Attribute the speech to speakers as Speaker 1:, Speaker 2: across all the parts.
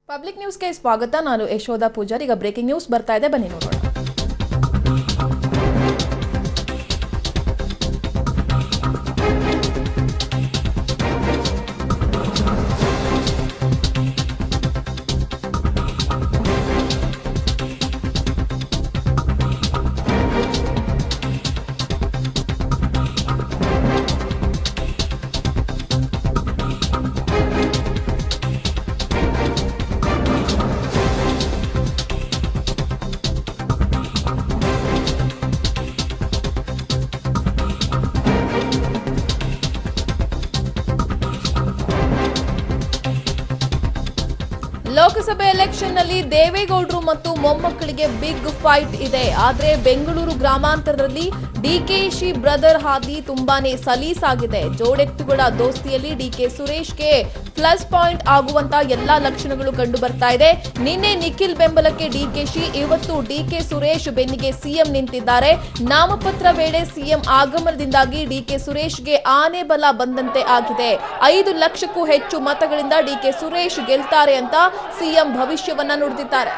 Speaker 1: Public ನ್ಯೂಸ್ಗೆ ಸ್ವಾಗತ. ನಾನು ಯಶೋಧ ಪೂಜಾರಿ. ಈಗ ಬ್ರೇಕಿಂಗ್ ನ್ಯೂಸ್ ಬರ್ತಾ ಇದೆ, ಬನ್ನಿ ನೋಡೋಣ. ಲೋಕಸಭೆ ಎಲೆಕ್ಷನ್ ನಲ್ಲಿ ದೇವೇಗೌಡರು ಮತ್ತು ಮೊಮ್ಮಕ್ಕಳಿಗೆ ಬಿಗ್ ಫೈಟ್ ಇದೆ. ಆದ್ರೆ ಬೆಂಗಳೂರು ಗ್ರಾಮಾಂತರದಲ್ಲಿ ಡಿಕೆಶಿ ಬ್ರದರ್ ಹಾದಿ ತುಂಬಾನೇ ಸಲೀಸಾಗಿದೆ. ಜೋಡೆತ್ತುಗಳ ದೋಸ್ತಿಯಲ್ಲಿ ಡಿಕೆ ಸುರೇಶ್ಗೆ ಪ್ಲಸ್ ಪಾಯಿಂಟ್ ಆಗುವಂತ ಎಲ್ಲಾ ಲಕ್ಷಣಗಳು ಕಂಡು ಬರ್ತಾ ಇದೆ. ನಿನ್ನೆ ನಿಖಿಲ್ ಬೆಂಬಲಕ್ಕೆ ಡಿಕೆಶಿ, ಇವತ್ತು ಡಿಕೆ ಸುರೇಶ್ ಬೆನ್ನಿಗೆ ಸಿಎಂ ನಿಂತಿದ್ದಾರೆ. ನಾಮಪತ್ರ ವೇಳೆ ಸಿಎಂ ಆಗಮನದಿಂದಾಗಿ ಡಿಕೆ ಸುರೇಶ್ಗೆ ಆನೆ ಬಲ ಬಂದಂತೆ ಆಗಿದೆ. 5 ಲಕ್ಷಕ್ಕೂ ಹೆಚ್ಚು ಮತಗಳಿಂದ ಡಿಕೆ ಸುರೇಶ್ ಗೆಲ್ತಾರೆ ಅಂತ ಸಿಎಂ ಭವಿಷ್ಯವನ್ನ ನುಡಿದಿದ್ದಾರೆ.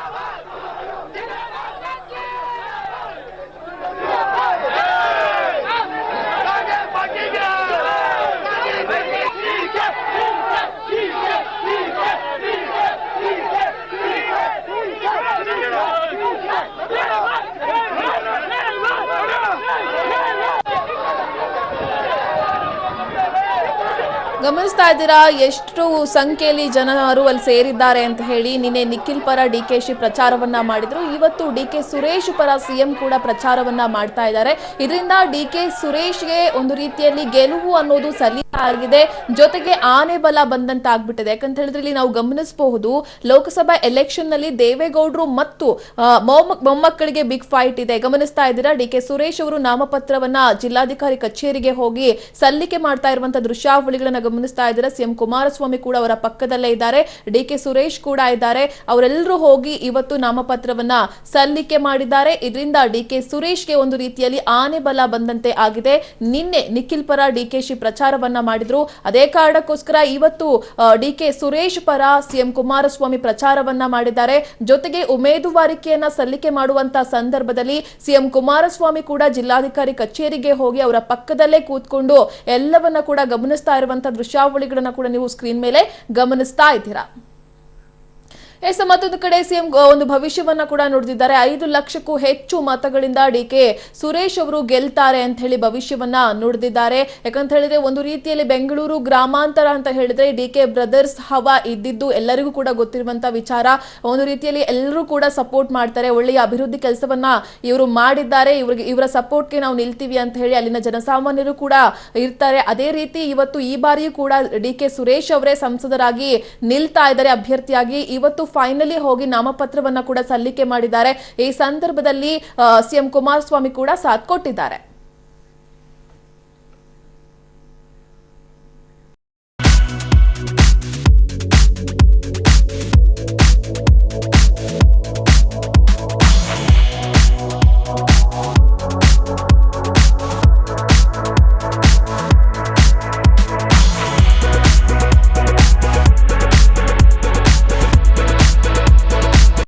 Speaker 1: ಗಮನಿಸ್ತಾ ಇದ್ದೀರಾ ಎಷ್ಟು ಸಂಖ್ಯೆಯಲ್ಲಿ ಜನರು ಅಲ್ಲಿ ಸೇರಿದ್ದಾರೆ ಅಂತ ಹೇಳಿ. ನಿನ್ನೆ ನಿಖಿಲ್ ಪರ ಡಿಕೆಶಿ ಪ್ರಚಾರವನ್ನ ಮಾಡಿದ್ರು. ಇವತ್ತು ಡಿಕೆ ಸುರೇಶ್ ಪರ ಸಿಎಂ ಕೂಡ ಪ್ರಚಾರವನ್ನ ಮಾಡ್ತಾ ಇದ್ದಾರೆ. ಇದರಿಂದ ಡಿಕೆ ಸುರೇಶ್ಗೆ ಒಂದು ರೀತಿಯಲ್ಲಿ ಗೆಲುವು ಅನ್ನೋದು ಸಲೀಸಾಗಿದೆ, ಜೊತೆಗೆ ಆನೆ ಬಲ ಬಂದಂತ ಆಗ್ಬಿಟ್ಟಿದೆ. ಯಾಕಂತ ಹೇಳಿದ್ರೆ ಇಲ್ಲಿ ನಾವು ಗಮನಿಸಬಹುದು, ಲೋಕಸಭಾ ಎಲೆಕ್ಷನ್ ನಲ್ಲಿ ದೇವೇಗೌಡರು ಮತ್ತು ಮೊಮ್ಮಕ್ಕಳಿಗೆ ಬಿಗ್ ಫೈಟ್ ಇದೆ. ಗಮನಿಸ್ತಾ ಇದ್ದೀರಾ, ಡಿಕೆ ಸುರೇಶ್ ಅವರು ನಾಮಪತ್ರವನ್ನ ಜಿಲ್ಲಾಧಿಕಾರಿ ಕಚೇರಿಗೆ ಹೋಗಿ ಸಲ್ಲಿಕೆ ಮಾಡ್ತಾ ಇರುವಂತಹ ದೃಶ್ಯಾವಳಿಗಳನ್ನ ಗಮನಿಸ್ತಾ ಇದ್ದಾರೆ. ಸಿಎಂ ಕುಮಾರಸ್ವಾಮಿ ಕೂಡ ಅವರ ಪಕ್ಕದಲ್ಲೇ ಇದ್ದಾರೆ, ಡಿಕೆ ಸುರೇಶ್ ಕೂಡ ಇದ್ದಾರೆ. ಅವರೆಲ್ಲರೂ ಹೋಗಿ ಇವತ್ತು ನಾಮಪತ್ರವನ್ನ ಸಲ್ಲಿಕೆ ಮಾಡಿದ್ದಾರೆ. ಇದರಿಂದ ಡಿಕೆ ಸುರೇಶ್ಗೆ ಒಂದು ರೀತಿಯಲ್ಲಿ ಆನೆ ಬಲ ಬಂದಂತೆ ಆಗಿದೆ. ನಿನ್ನೆ ನಿಖಿಲ್ ಪರ ಡಿಕೆಶಿ ಪ್ರಚಾರವನ್ನ ಮಾಡಿದ್ರು. ಅದೇ ಕಾರಣಕ್ಕೋಸ್ಕರ ಇವತ್ತು ಡಿಕೆ ಸುರೇಶ್ ಪರ ಸಿಎಂ ಕುಮಾರಸ್ವಾಮಿ ಪ್ರಚಾರವನ್ನ ಮಾಡಿದ್ದಾರೆ. ಜೊತೆಗೆ ಉಮೇದುವಾರಿಕೆಯನ್ನ ಸಲ್ಲಿಕೆ ಮಾಡುವಂತ ಸಂದರ್ಭದಲ್ಲಿ ಸಿಎಂ ಕುಮಾರಸ್ವಾಮಿ ಕೂಡ ಜಿಲ್ಲಾಧಿಕಾರಿ ಕಚೇರಿಗೆ ಹೋಗಿ ಅವರ ಪಕ್ಕದಲ್ಲೇ ಕೂತ್ಕೊಂಡು ಎಲ್ಲವನ್ನ ಕೂಡ ಗಮನಿಸ್ತಾ ಇರುವಂತಹ ದೃಶ್ಯಾವಳಿಗಳನ್ನ ಕೂಡ ನೀವು ಸ್ಕ್ರೀನ್ ಮೇಲೆ ಗಮನಿಸ್ತಾ ಇದ್ದೀರಾ. ಮತ್ತೊಂದು ಕಡೆ ಸಿಎಂ ಒಂದು ಭವಿಷ್ಯವನ್ನ ಕೂಡ ನುಡಿದಿದ್ದಾರೆ. 5 ಲಕ್ಷಕ್ಕೂ ಹೆಚ್ಚು ಮತಗಳಿಂದ ಡಿಕೆ ಸುರೇಶ್ ಅವರು ಗೆಲ್ತಾರೆ ಅಂತ ಹೇಳಿ ಭವಿಷ್ಯವನ್ನ ನುಡಿದಿದ್ದಾರೆ. ಯಾಕಂತ ಹೇಳಿದ್ರೆ ಒಂದು ರೀತಿಯಲ್ಲಿ ಬೆಂಗಳೂರು ಗ್ರಾಮಾಂತರ ಅಂತ ಹೇಳಿದ್ರೆ ಡಿಕೆ ಬ್ರದರ್ಸ್ ಹವಾ ಇದ್ದಿದ್ದು ಎಲ್ಲರಿಗೂ ಕೂಡ ಗೊತ್ತಿರುವಂತ ವಿಚಾರ. ಒಂದು ರೀತಿಯಲ್ಲಿ ಎಲ್ಲರೂ ಕೂಡ ಸಪೋರ್ಟ್ ಮಾಡ್ತಾರೆ, ಒಳ್ಳೆಯ ಅಭಿವೃದ್ಧಿ ಕೆಲಸವನ್ನ ಇವರು ಮಾಡಿದ್ದಾರೆ, ಇವರ ಸಪೋರ್ಟ್ಗೆ ನಾವು ನಿಲ್ತೀವಿ ಅಂತ ಹೇಳಿ ಅಲ್ಲಿನ ಜನಸಾಮಾನ್ಯರು ಕೂಡ ಇರ್ತಾರೆ. ಅದೇ ರೀತಿ ಇವತ್ತು ಈ ಬಾರಿಯೂ ಕೂಡ ಡಿಕೆ ಸುರೇಶ್ ಅವರೇ ಸಂಸದರಾಗಿ ನಿಲ್ತಾ ಇದ್ದಾರೆ ಅಭ್ಯರ್ಥಿಯಾಗಿ. ಇವತ್ತು ಫೈನಲಿ ಹೋಗಿ ನಾಮಪತ್ರವನ್ನ ಕೂಡ ಸಲ್ಲಿಕೆ ಮಾಡಿದ್ದಾರೆ. ಈ ಸಂದರ್ಭದಲ್ಲಿ ಸಿಎಂ ಕುಮಾರಸ್ವಾಮಿ ಕೂಡ ಸಾಥ್ ಕೊಟ್ಟಿದ್ದಾರೆ.